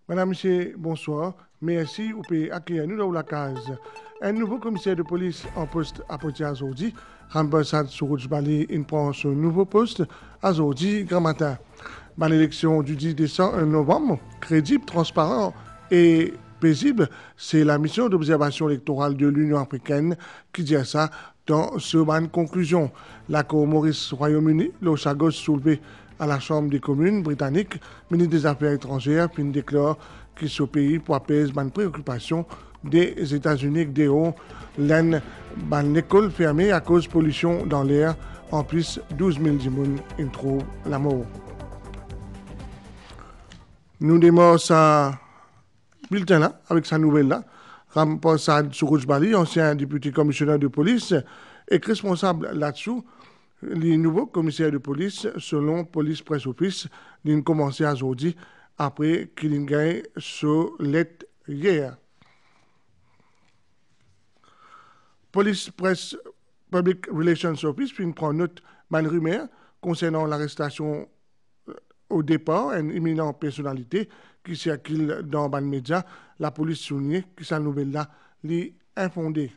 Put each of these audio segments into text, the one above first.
Madame, Monsieur, bonsoir. Merci, vous pouvez accueillir nous dans la case. Un nouveau commissaire de police en poste à Poitiers aujourd'hui. Rambassade sur Route-Bali, il prend ce nouveau poste aujourd'hui, grand matin. L'élection du 10 décembre, novembre, crédible, transparent et paisible, c'est la mission d'observation électorale de l'Union africaine qui dit ça dans ce ban conclusion. L'accord Maurice Royaume-Uni, le chagos soulevé à la Chambre des communes britannique, ministre des Affaires étrangères, puis déclare que ce pays pour apaiser les préoccupations des États-Unis des hauts l'école fermée à cause de pollution dans l'air. En plus, 12 000 dimoun ils trouvent la mort. Nous démarrons ce bulletin là avec sa nouvelle là. Rampossad Sourouj-Bali, ancien député commissionnaire de police, est responsable là-dessous. Les nouveaux commissaires de police, selon Police Press Office, ont commencé aujourd'hui après qu'ils ont gagné sur lettre hier. Police Press Public Relations Office puis prend note d'une rumeur concernant l'arrestation au départ d'une éminente personnalité qui circule dans les médias. La police souligne que cette nouvelle-là est infondée.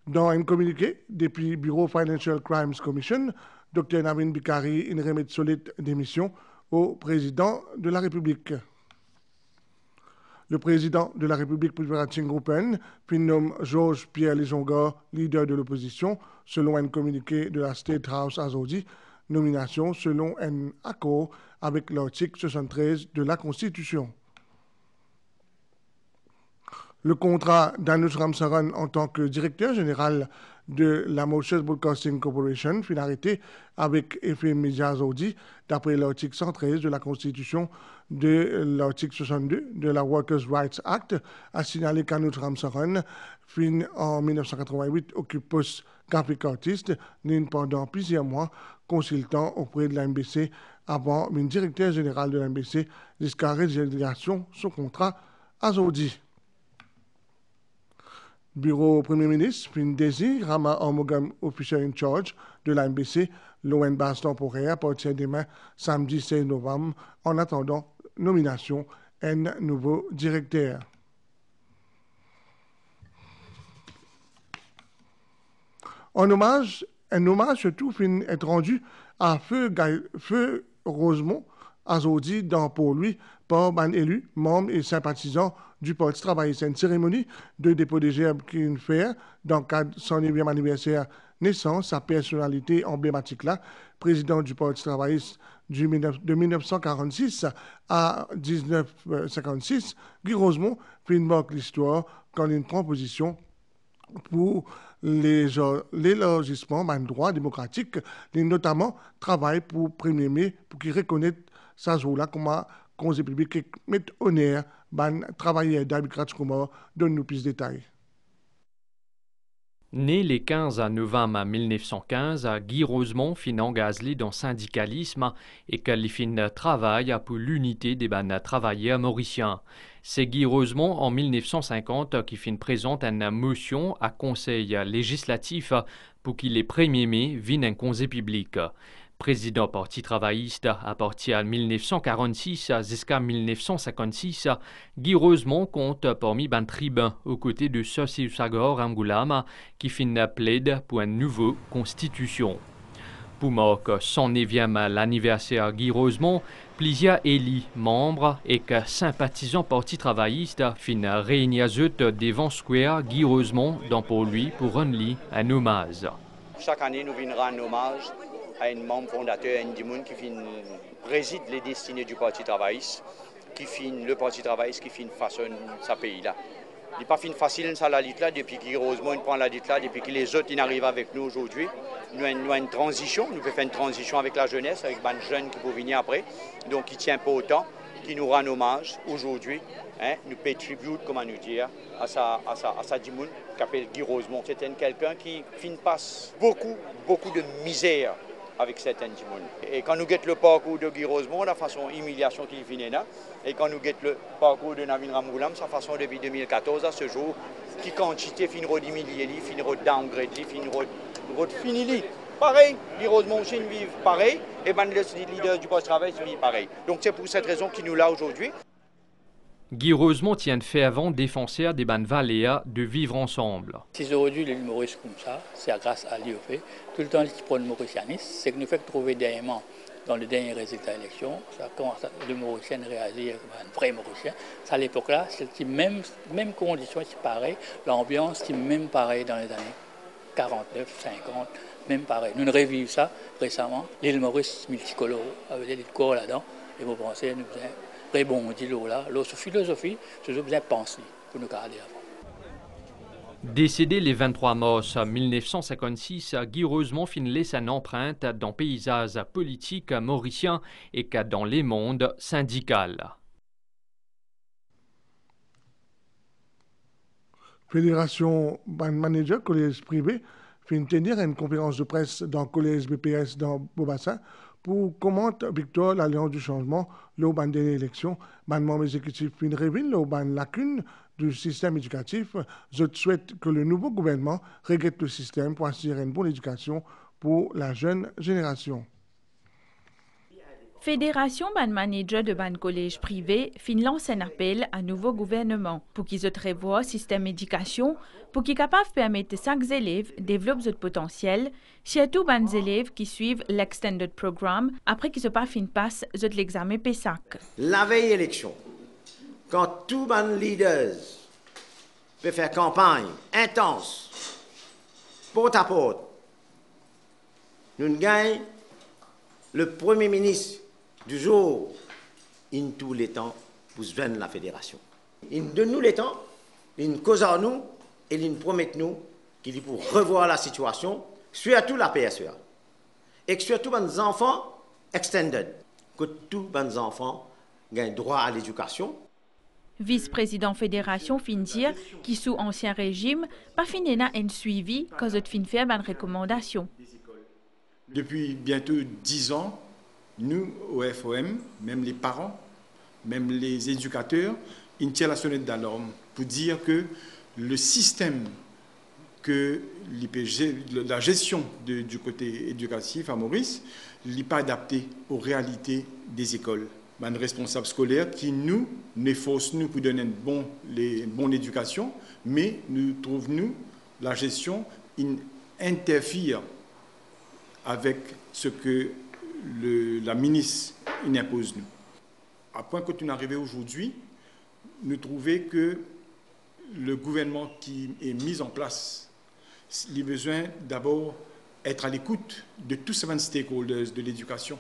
Dans un communiqué depuis le Bureau Financial Crimes Commission, Dr Navin Bikari a remis solide démission au président de la République. Le président de la République Privarating Groupen, puis nomme Georges Pierre Lisonga, leader de l'opposition, selon un communiqué de la State House aujourd'hui, nomination selon un accord avec l'article 73 de la Constitution. Le contrat d'Anush Ramsaran en tant que directeur général de la Mauritius Broadcasting Corporation fut arrêté avec effet immédiat aujourd'hui, d'après l'article 113 de la Constitution de l'article 62 de la Workers' Rights Act, a signalé qu'Anush Ramsaran, fin en 1988, occupe poste graphic artiste, pendant plusieurs mois, consultant auprès de la MBC avant une directeur général de la MBC jusqu'à résiliation son contrat aujourd'hui. Bureau Premier ministre, puis désire Rama Omogam, officier in charge de la MBC, l'ON base temporaire à partir demain, samedi 16 novembre, en attendant nomination un nouveau directeur. Un hommage surtout fin être rendu à Feu Rosemont, aujourd'hui dans pour lui, par un élu, membres et sympathisants du Parti travailliste. Une cérémonie de dépôt des gerbes qui fait dans le cadre de son 9e anniversaire naissance, sa personnalité emblématique là, président du Parti travailliste de 1946 à 1956, Guy Rosemont fait une marque l'histoire quand il prend position pour l'élargissement d'un droit démocratique, notamment travail pour 1er mai, pour qu'il reconnaisse ça jour-là comme un conseil public qui met honneur ban travailleurs d'Abikrat Komor. Donne-nous plus de détails. Né le 15 novembre 1915, Guy Rosemont fin engagé dans le syndicalisme et qu'il fin travaille pour l'unité des travailleurs mauriciens. C'est Guy Rosemont en 1950 qui fin présente une motion à conseil législatif pour qu'il les 1er mai vienne un conseil public. Président Parti travailliste à partir de 1946 jusqu'à 1956, Guy Rosemont compte parmi les tribuns aux côtés de Sossi Sagor Angoulam qui fin plaide pour une nouvelle constitution. Pour marquer son 9e l'anniversaire Guy Rosemont, plusieurs élus, membres et sympathisants Parti travailliste fin réunir devant Square Guy Rosemont dans pour lui pour rendre un hommage. Chaque année, nous venons rendre hommage à un membre fondateur, Ndimoun, qui préside les destinées du Parti travailliste, le Parti travailliste qui façonne ce pays-là. Il n'est pas facile ça la lutte là depuis que Rosemont prend la lutte là, depuis que les autres arrivent avec nous aujourd'hui. Nous avons une transition, nous pouvons faire une transition avec la jeunesse, avec les jeunes qui vont venir après. Donc il ne tient pas autant, qui nous rend hommage aujourd'hui. Nous payons tribut, comment nous dire, à sa Dimoun, qui s'appelle Guy Rosemont. C'est quelqu'un qui passe beaucoup de misère avec certains gens. Et quand nous guettons le parcours de Guy Rosemont, la façon humiliation qu'il finit là, et quand nous guettons le parcours de Navin Ramgoolam, sa façon depuis 2014 à ce jour, qui quantité finira d'humilier, finira downgrade, finira fini. Pareil, Guy Rosemont aussi vivent pareil, et ben les leaders du post-travail vivent pareil. Donc c'est pour cette raison qu'il nous l'a aujourd'hui. Guy Rosemont tient fait avant défenseur des bandes Valéa de vivre ensemble. Si aujourd'hui l'humoriste comme ça, c'est grâce à l'IOP. Tout le temps, qui prend le mauricianisme, c'est que nous fait trouver dernièrement, dans le dernier résultat de l'élection, ça commence à le mauricien réagir comme un vrai mauricien. À l'époque-là, c'est même condition, c'est pareil, l'ambiance, c'est même pareil dans les années 49, 50, même pareil. Nous revivons ça récemment. L'île Maurice multicolore, avec des corps là-dedans, et vous pensez, nous faisons rebondir là, l'autre philosophie, c'est besoin de penser pour nous garder avant. Décédé le 23 mars 1956, Guy Rosemont fin laisse une empreinte dans le paysage politique mauricien et dans les mondes syndical. Fédération Manager Collège privé fin tenir une conférence de presse dans le collège BPS dans Bobassa pour commenter Victor l'Alliance du changement, le ban dernière élection, ban membre exécutif fin révèle le ban lacune du système éducatif. Je souhaite que le nouveau gouvernement regrette le système pour assurer une bonne éducation pour la jeune génération. Fédération ban manager de ban collège privé fin lance un appel à nouveau gouvernement pour qu'ils se revoient système d'éducation pour qu'ils capable permettre chaque élève développe son potentiel, surtout ban élèves qui suivent l'extended programme après qu'ils se pas fin passe l'examen PESAC. La veille élection, quand tout ban leaders peut faire campagne intense, porte à porte, nous gagnons le premier ministre du jour, in tous les temps, pour joindre la fédération. Il donne nous les temps, il cause à nous et il promet nous qu'il est pour revoir la situation, surtout la PSEA. Et que surtout les enfants extended, que tous les enfants gagnent droit à l'éducation. Vice-président fédération fin dire qui sous ancien régime, pas fin un suivi quand vous fin faire une recommandation. Depuis bientôt 10 ans, nous, au FOM, même les parents, même les éducateurs, ils tirent la sonnette d'alarme pour dire que le système, que la gestion du côté éducatif à Maurice n'est pas adapté aux réalités des écoles. Un responsable scolaire qui nous force nous pour donner une bonne éducation, mais nous trouvons la gestion interfère avec ce que la ministre impose nous. À point que nous arrivons aujourd'hui, nous trouvons que le gouvernement qui est mis en place, il a besoin d'abord d'être à l'écoute de tous ces stakeholders de l'éducation,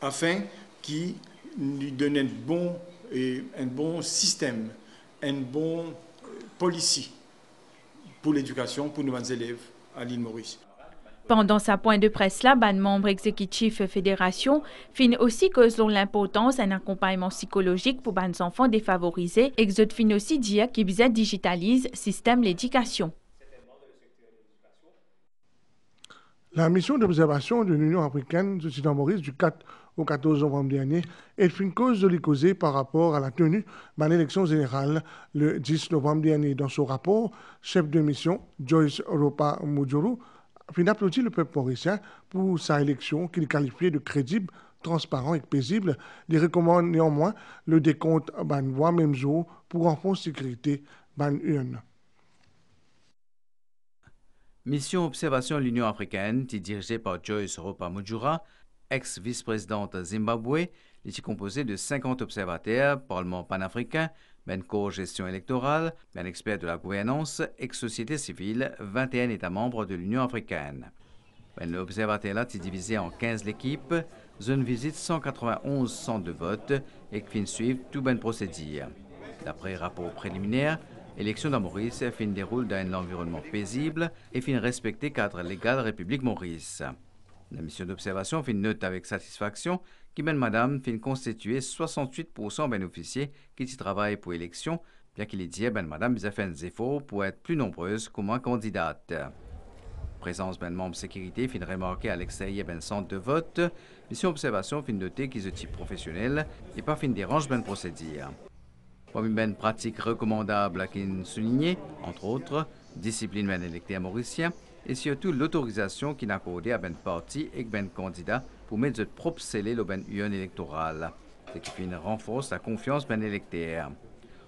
afin qu'ils nous donnent un bon système, un bon policy pour l'éducation, pour nos élèves à l'île Maurice. Pendant sa point de presse là, ban membre exécutif fédération fin aussi que selon l'importance d'un accompagnement psychologique pour ban enfants défavorisés et que fin aussi dire qu'il besoin digitalise système l'éducation. La mission d'observation de l'Union africaine de Sud-Maurice du 4 au 14 novembre dernier est une cause de l'icosée par rapport à la tenue de l'élection générale le 10 novembre dernier. Dans son rapport, chef de mission Joyce Ropa Mujuru fin applaudit le peuple mauricien pour sa élection qu'il qualifiait de crédible, transparent et paisible. Il recommande néanmoins le décompte ban voix même jour pour renforcer sécurité ban urne. Mission observation de l'Union africaine, dirigée par Joyce Ropa Mujura, ex-vice-présidente Zimbabwe, est composée de 50 observateurs, Parlement panafricain, ben corps gestion électorale, ben expert de la gouvernance, ex-société civile, 21 États membres de l'Union africaine. Ben l'observateur là est divisé en 15 équipes, zone visite 191 centres de vote et qui suivent tout ben procédure. D'après rapport préliminaire, l'élection de Maurice fin déroule dans un environnement paisible et fin respecter cadre légal République Maurice. La mission d'observation fin note avec satisfaction qui ben madame fin constituer 68% ben officiers qui y travaillent pour l'élection, bien qu'il ait dit ben madame a fait des efforts pour être plus nombreuses comme candidate. Présence ben membre sécurité fin remarqué à l'extérieur ben centre de vote. Mission observation fin noté qu'ils sont type professionnel et pas fin dérange ben procédure. Parmi ben pratiques recommandables qui souligné, entre autres, discipline ben électeur mauricien et surtout l'autorisation qui n'a accordé à ben parti et ben candidat pour mettre de propre scellé le ben union électoral, ce qui fin renforce la confiance ben électeur.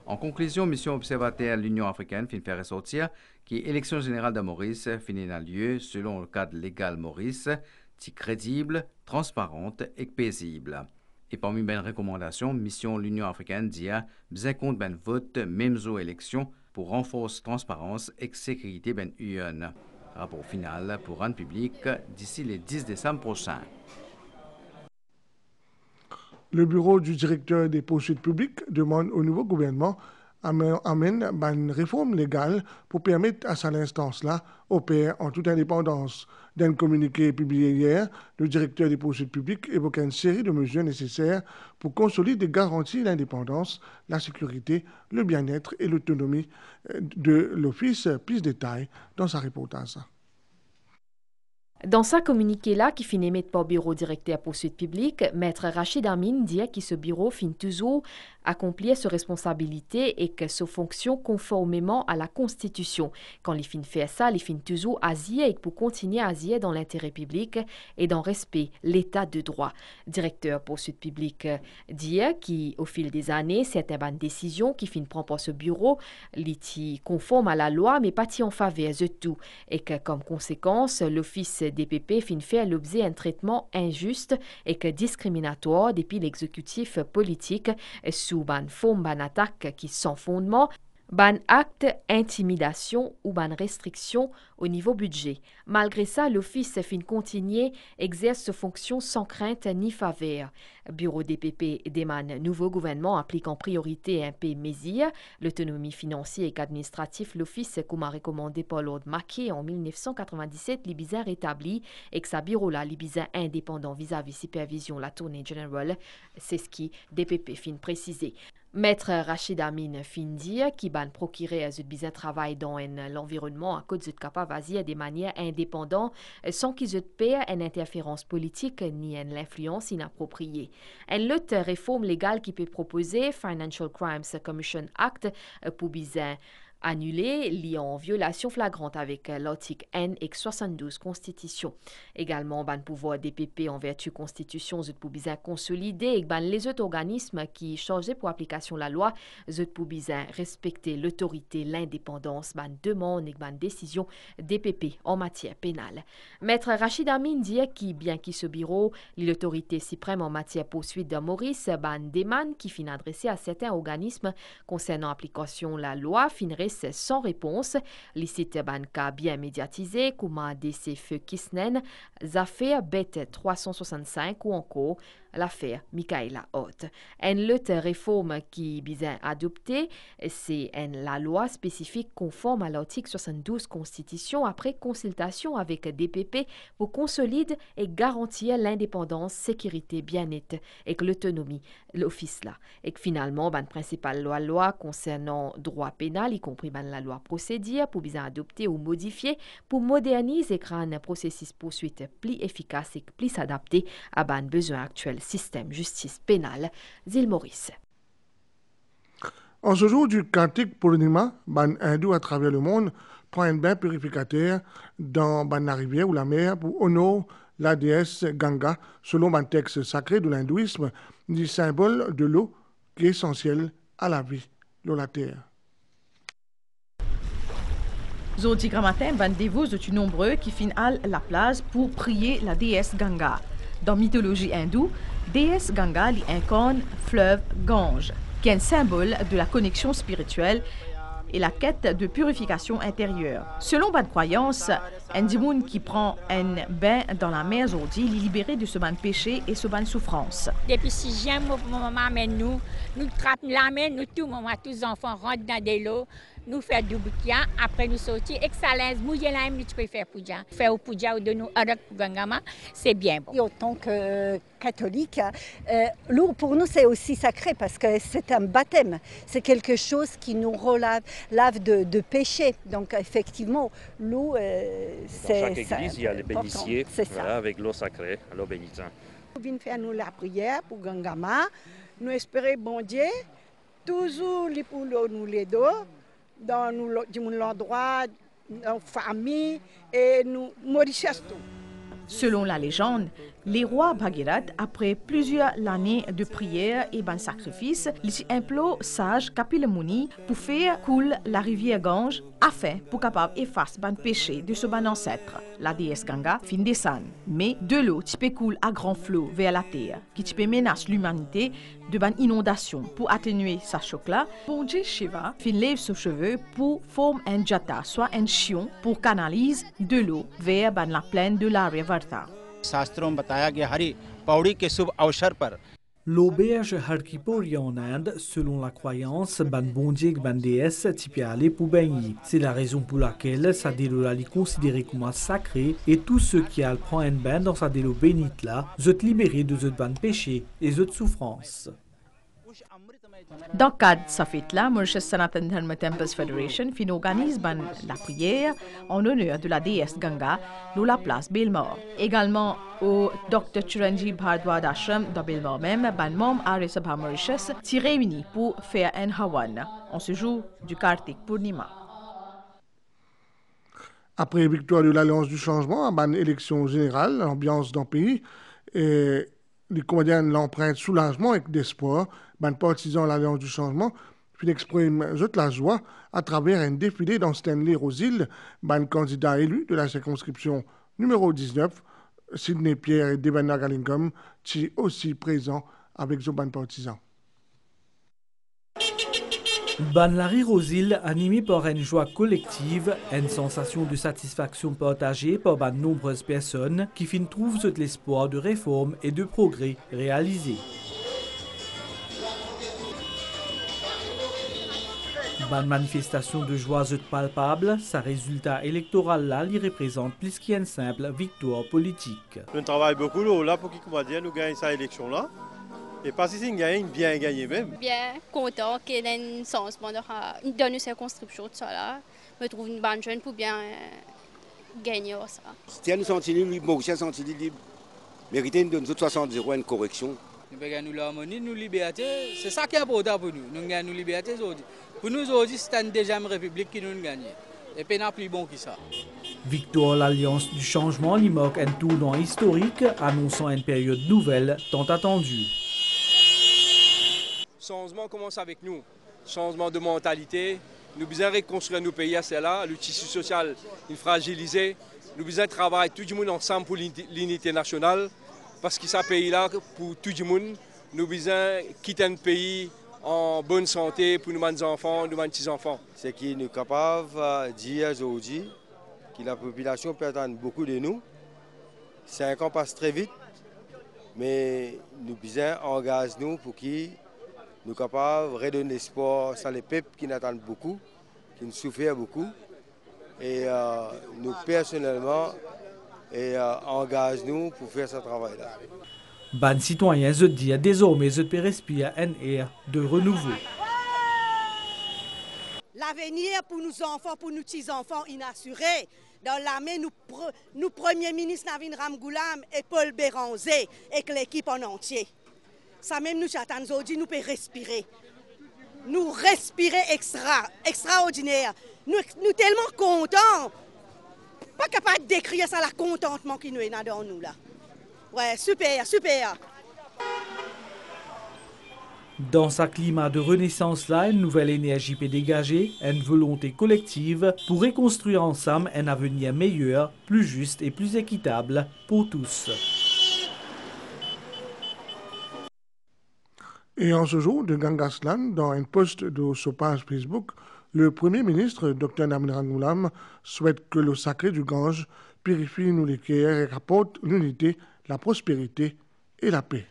En conclusion, mission observateur l'Union africaine fin faire ressortir que l'élection générale de Maurice finit en lieu selon le cadre légal Maurice, crédible, transparente et paisible. Et parmi les recommandations, mission l'Union africaine dit bien compte ben vote même aux élections pour renforcer transparence et sécurité ben union. Rapport final pour rendre public d'ici le 10 décembre prochain. Le bureau du directeur des poursuites publiques demande au nouveau gouvernement amène une réforme légale pour permettre à cette instance-là opérer en toute indépendance. Dans un communiqué publié hier, le directeur des poursuites publiques évoquait une série de mesures nécessaires pour consolider et garantir l'indépendance, la sécurité, le bien-être et l'autonomie de l'Office. Plus de détails dans sa reportage. Dans sa communiqué-là, qui finit émis par bureau directeur poursuite publique, Maître Rachid Amin dit que ce bureau finit toujours accomplir ses responsabilités et que ses fonctions conformément à la Constitution. Quand il finit faire ça, il finit toujours agir et pour continuer à agir dans l'intérêt public et dans respect l'état de droit. Directeur poursuite publique dit qu'au fil des années, certaines décisions qui finissent prendre par ce bureau, sont conformes à la loi mais pas en faveur de tout et que comme conséquence, l'office DPP finit faire l'objet d'un traitement injuste et que discriminatoire depuis l'exécutif politique sous ban forme ban attaque qui sans fondement, ban acte intimidation ou ban restriction au niveau budget. Malgré ça, l'office fin continuer exerce ses fonctions sans crainte ni faveur. Bureau DPP demande nouveau gouvernement applique en priorité un peu mesure, l'autonomie financière et administrative l'office comme a recommandé par Lord Mackay en 1997 l'Ibizin rétabli et que sa bureau là l'Ibizin indépendant vis-à-vis supervision la tournée générale, c'est ce qui DPP fin précisé. Maître Rachid Amin fin dire qui ban procurer à bizin travail dans l'environnement à cause de capable agir de manière indépendante sans qu'ils perdent une interférence politique ni une influence inappropriée. Une lutte réforme légale qui peut proposer Financial Crimes Commission Act pour bizin annulé, lié en violation flagrante avec l'article N et 72 Constitution. Également, ban pouvoir DPP en vertu Constitution, zut pour bizin consolider et ban les autres organismes qui chargés pour application la loi, zut pour bizin respecter l'autorité, l'indépendance, ban demande et ban décision DPP en matière pénale. Maître Rachid Amin dit qui, bien qu'il ce bureau, l'autorité suprême en matière poursuite de Maurice, ban demande qui fin adressé à certains organismes concernant application la loi, finrait sans réponse. Les sites banca bien médiatisés, comme ADC Feu Kisnen, affaire Bête 365 ou encore l'affaire Michaela Hott. Une lutte réforme qui bien adoptée, c'est la loi spécifique conforme à l'article 72 Constitution après consultation avec DPP pour consolider et garantir l'indépendance, sécurité, bien-être et l'autonomie l'office là. Et que finalement, principale loi concernant droit pénal, y compris la loi procédure pour bien adopter ou modifier pour moderniser un processus poursuite plus efficace et plus adapté à besoin actuel système justice pénale d'Île Maurice. En ce jour du Kantik Purnima, ban hindou à travers le monde prend un bain purificateur dans la rivière ou la mer pour honorer la déesse Ganga, selon un texte sacré de l'hindouisme, du symbole de l'eau qui est essentiel à la vie, l'eau la terre. Zodi Gramatin, ban dévots de nombreux qui finissent la plage pour prier la déesse Ganga. Dans la mythologie hindoue, déesse Ganga incarne fleuve Gange, qui est un symbole de la connexion spirituelle et la quête de purification intérieure. Selon bonne croyance, un dimoun qui prend un bain dans la mer Zodi est libéré de ce ban péché et ce ban souffrance. Depuis 6e, maman amène nous trappons la mer, nous tous les enfants rentrent dans des lots, nous faire du bouquin, après nous sortir, et que ça laisse mouiller là, nous pouvons faire Pouja. Faire au Pouja ou de nous avec Gangama, c'est bien bon. Et en tant que catholique, l'eau pour nous c'est aussi sacré parce que c'est un baptême. C'est quelque chose qui nous lave de péché. Donc effectivement, l'eau, c'est... Dans chaque église, il y a les bénitiers avec l'eau sacrée, l'eau bénite. Nous venons faire nous la prière pour Gangama. Nous espérons, bon Dieu, toujours pour nous les deux, dans l'endroit, dans la famille et nous Mauritius tout. Selon la légende, les rois Bhagirath, après plusieurs années de prière et de sacrifices, ils implorent sage Kapila Muni pour faire couler la rivière Gange afin pour capable effacer le péché de ce bon ancêtre. La déesse Ganga fin descendre, mais de l'eau qui peut couler à grand flot vers la terre, qui peut menacer l'humanité de bonne inondation. Pour atténuer sa choc-là, bon Dieu Shiva fin lève ses cheveux pour former un jata, soit un chion, pour canaliser de l'eau vers la plaine de l'Aryavarta. L'auberge Harkipuri en Inde, selon la croyance, ban bondier ban déesse type aller pour baigner. C'est la raison pour laquelle sa délo est considérée comme sacré et tous ceux qui al prend un bain dans sa délo bénite là, sont libérés de ce ban péché et de souffrance. Dans le cadre de sa fête-là, Mauritius Sanatan Dharma Temples Federation organise la prière en honneur de la déesse Ganga dans la place Belmore. Également, au Dr. Chiranjeev Bhardwaj Ashram de Belmore même, ban membre Arya Sabha Mauritius s'y réunit pour faire un hawan en ce jour du Kartik Purnima. Après victoire de l'Alliance du Changement à ban élection générale, l'ambiance dans le pays, et les comédiens l'empruntent soulagement et d'espoir. Les partisans de l'Alliance du Changement expriment la joie à travers un défilé dans Stanley Rosil, le candidat élu de la circonscription numéro 19, Sidney Pierre et Devana Galingam, qui est aussi présent avec les partisans. Banlari Rosil, animé par une joie collective, une sensation de satisfaction partagée par de nombreuses personnes qui trouvent tout l'espoir de réforme et de progrès réalisés. Une manifestation de joie palpable, sa résultat électoral là, il représente plus qu'une simple victoire politique. Nous travaillons beaucoup là pour qu'il nous gagne cette élection là. Et pas si c'est gagne, bien gagné même. Bien content qu'il y ait un changement dans nos circonscriptions, tout ça là. Je trouve une bonne jeune pour bien gagner ça. Si nous sommes libres, Mauritius sont libres, méritez de nous 60 € une correction. Nous gagnons l'harmonie, nous liberté, c'est ça qui est important pour nous. Nous gagnons liberté aujourd'hui. Pour nous aujourd'hui, c'est une deuxième république qui nous gagne. Et puis n'a plus bon que ça. Victoire l'Alliance du Changement, il marque un tournant historique, annonçant une période nouvelle tant attendue. Changement commence avec nous. Changement de mentalité. Nous devons reconstruire nos pays à cela. Le tissu social est fragilisé. Nous devons travailler tout le monde ensemble pour l'unité nationale. Parce que ce pays-là, pour tout le monde, nous devons quitter un pays en bonne santé pour nos enfants, nos petits-enfants. C'est qu'il nous est capable de dire aujourd'hui que la population peut attendre beaucoup de nous. 5 ans passent très vite, mais nous devons engager nous pour qu'ils nous sommes capables de redonner l'espoir à les peuples qui nous attendent beaucoup, qui nous souffrent beaucoup. Et nous personnellement, engage-nous pour faire ce travail-là. Ban citoyens se disent désormais je peux respirer un air de renouveau. L'avenir pour nos enfants, pour nos petits-enfants inassurés. Dans l'armée, nous Premier ministre Navin Ramgoolam et Paul Béranger et l'équipe en entier. Ça même nous attend aujourd'hui, nous pouvons respirer. Nous respirer extraordinaire. Nous tellement contents. Pas capable de décrire ça, le contentement qui nous est dans nous là. Ouais, super, super. Dans ce climat de renaissance-là, une nouvelle énergie peut dégager, une volonté collective pour reconstruire ensemble un avenir meilleur, plus juste et plus équitable pour tous. Et en ce jour de Gangaslan, dans un post de sa page Facebook, le Premier ministre, Dr. Navin Ramgoolam, souhaite que le sacré du Gange purifie nous les cœurs et rapporte l'unité, la prospérité et la paix.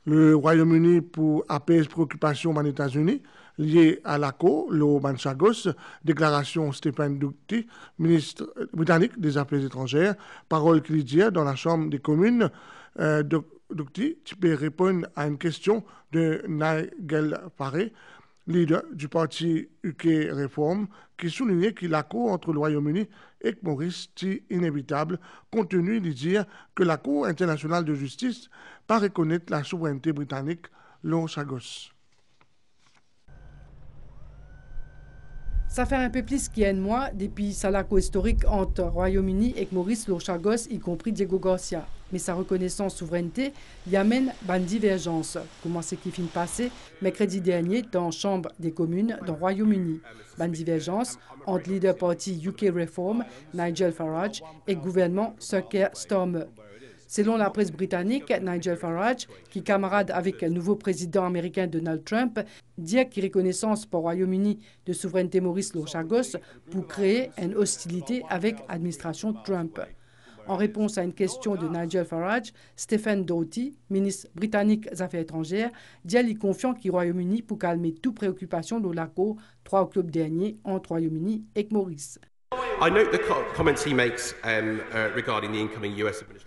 Le Royaume-Uni pour apaiser préoccupations aux États-Unis liées à l'ACO, le Chagos, déclaration Stephen Ducty, ministre britannique des Affaires étrangères, parole qu'il dit dans la Chambre des communes. Ducty, tu peux répondre à une question de Nigel Farage, leader du parti UK Reform, qui soulignait que l'accord entre le Royaume-Uni et Maurice est inévitable, compte tenu de dire que la Cour internationale de justice pas reconnaître la souveraineté britannique, le Chagos. Ça fait un peu plus qu'un mois depuis l'accord historique entre Royaume-Uni et Maurice Chagos, y compris Diego Garcia. Mais sa reconnaissance souveraineté y amène une divergence. Comment c'est qui finit passé mercredi dernier dans la Chambre des communes du Royaume-Uni. Une divergence entre le leader parti UK Reform, Nigel Farage, et le gouvernement Sir Keir Starmer. Selon la presse britannique, Nigel Farage, qui camarade avec le nouveau président américain Donald Trump, dit qu'il reconnaissance pour le Royaume-Uni de souveraineté Maurice Chagos pour créer une hostilité avec l'administration Trump. En réponse à une question de Nigel Farage, Stephen Doughty, ministre britannique des Affaires étrangères, dit qu'il est confiant qu'il Royaume-Uni pour calmer toute préoccupation de l'accord 3 octobre dernier entre Royaume-Uni et Maurice.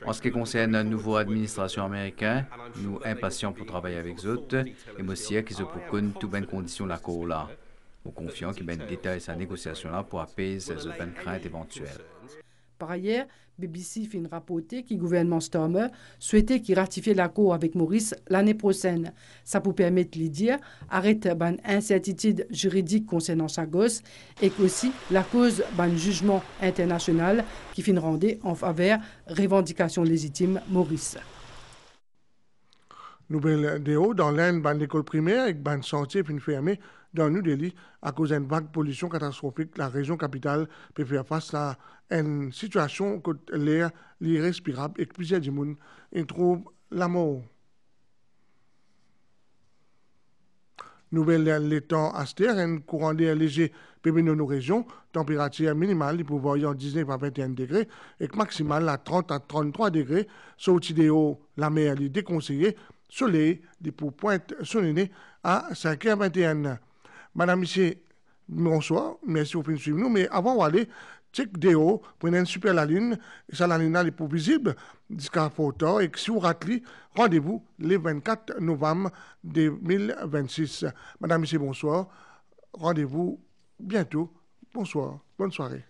En ce qui concerne la nouvelle administration américaine, nous impatients pour travailler avec eux et aussi qu'ils ont pour toutes bonnes conditions de l'accord là. Nous confions qu'ils ben détaillent sa négociation là pour apaiser ces bonnes craintes éventuelles. Par ailleurs, BBC fait rapporter que le gouvernement Starmer souhaitait qu'il ratifie l'accord avec Maurice l'année prochaine. Ça pour permettre de dire arrête une incertitude juridique concernant Chagos et qu'aussi la cause d'un jugement international qui finit rendé en faveur revendications légitimes Maurice. Nouvelle déo dans l'Inde, une école primaire avec un chantier fin fermé dans New Delhi à cause d'une vague pollution catastrophique. La région capitale peut faire face à une situation où l'air est irrespirable et que plusieurs gens trouvent la mort. Nouvelle l'étang Aster, un courant d'air léger peut venir nos régions, température minimale il peut varier en 19 à 21 degrés et maximale à 30 à 33 degrés. Sortie des hauts, la mer est déconseillée. Soleil, pour pointe sur le nez à 5h21. Madame, Monsieur, bonsoir. Merci pour suivre nous. Mais avant d'aller, check déo, prenez une super la ligne. Ça, la ligne est pour visible jusqu'à photo. Et si vous ratez, rendez-vous le 24 novembre 2026. Madame, Monsieur, bonsoir. Rendez-vous bientôt. Bonsoir. Bonne soirée.